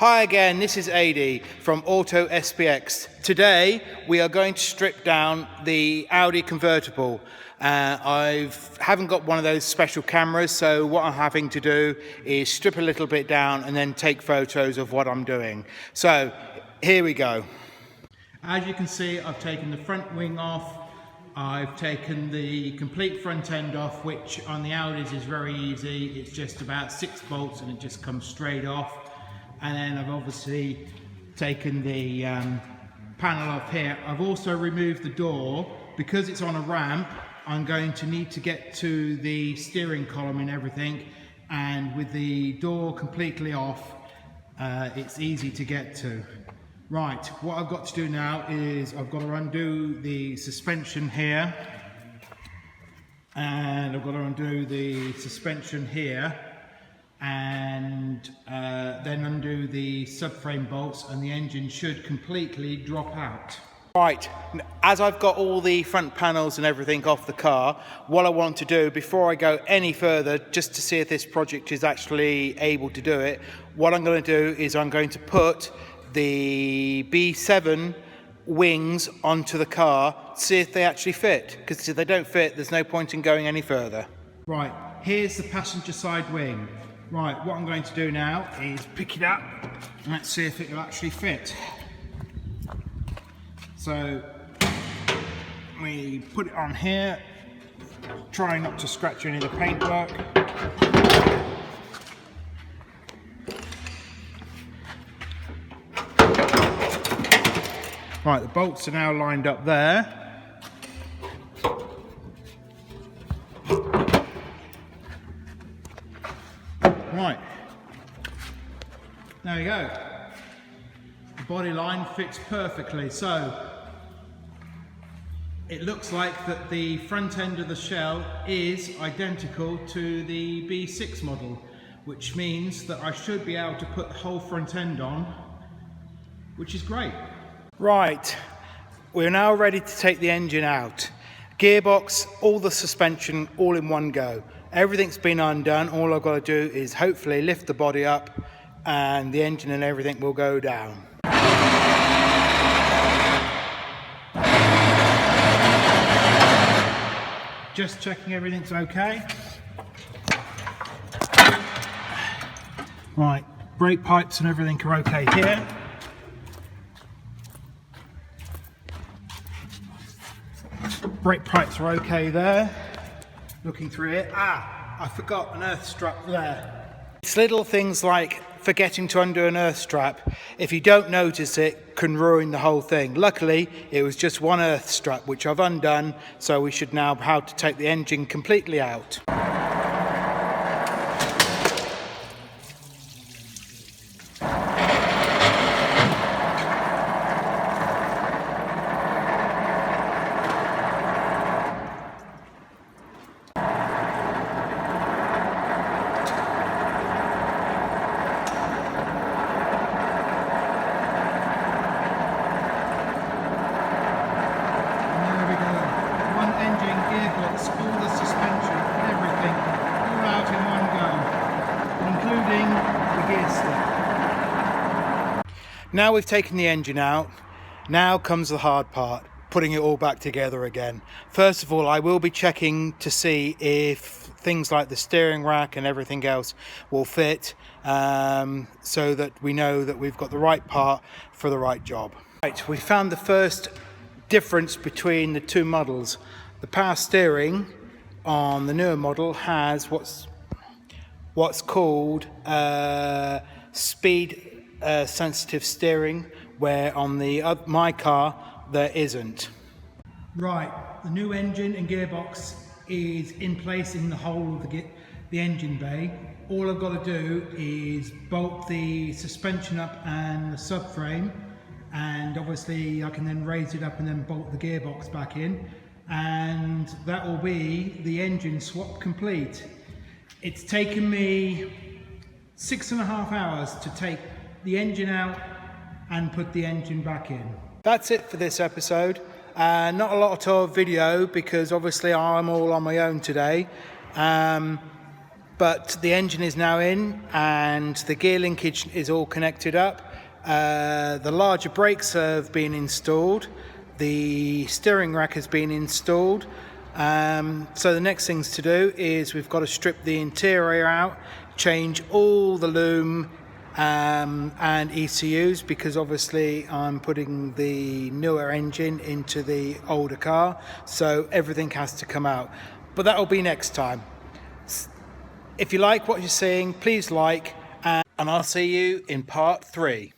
Hi again, this is AD from Auto SPX. Today we are going to strip down the Audi convertible. I haven't got one of those special cameras, so what I'm having to do is strip a little bit down and then take photos of what I'm doing. So here we go. As you can see, I've taken the front wing off. I've taken the complete front end off, which on the Audis is very easy. It's just about 6 bolts and it just comes straight off. And then I've obviously taken the panel off here. I've also removed the door. Because it's on a ramp, I'm going to need to get to the steering column and everything, and with the door completely off, it's easy to get to. Right, what I've got to do now is I've got to undo the suspension here, and I've got to undo the suspension here, and then undo the subframe bolts, and the engine should completely drop out. Right, as I've got all the front panels and everything off the car, what I want to do before I go any further, just to see if this project is actually able to do it, what I'm going to do is I'm going to put the B7 wings onto the car, see if they actually fit, because if they don't fit, there's no point in going any further. Right, here's the passenger side wing. Right, what I'm going to do now is pick it up and let's see if it will actually fit. So we put it on here, try not to scratch any of the paintwork. Right, the bolts are now lined up there. Right, there we go. The body line fits perfectly. So it looks like that the front end of the shell is identical to the B6 model, which means that I should be able to put the whole front end on, which is great. Right, we're now ready to take the engine out. Gearbox, all the suspension, all in one go. Everything's been undone. All I've got to do is hopefully lift the body up and the engine and everything will go down. Just checking everything's okay. Right, brake pipes and everything are okay here. Brake pipes are okay there. Looking through it. I forgot an earth strap there. It's little things like forgetting to undo an earth strap. If you don't notice it, can ruin the whole thing. Luckily, it was just one earth strap, which I've undone, so we should now know how to take the engine completely out. Gearbox, all the suspension, everything, all out in one go, including the gear stick. Now we've taken the engine out, now comes the hard part, putting it all back together again. First of all, I will be checking to see if things like the steering rack and everything else will fit, so that we know that we've got the right part for the right job. Right, we found the first difference between the two models. The power steering on the newer model has what's called speed sensitive steering, where on my car there isn't. Right, the new engine and gearbox is in place in the whole of the engine bay. All I've got to do is bolt the suspension up and the subframe, and obviously I can then raise it up and then bolt the gearbox back in, and that will be the engine swap complete. It's taken me 6.5 hours to take the engine out and put the engine back in. That's it for this episode. Not a lot of video because obviously I'm all on my own today, but the engine is now in and the gear linkage is all connected up. The larger brakes have been installed, the steering rack has been installed. So the next things to do is we've got to strip the interior out, change all the loom and ECUs, because obviously I'm putting the newer engine into the older car, so everything has to come out. But that will be next time. If you like what you're seeing, please like, and I'll see you in part 3.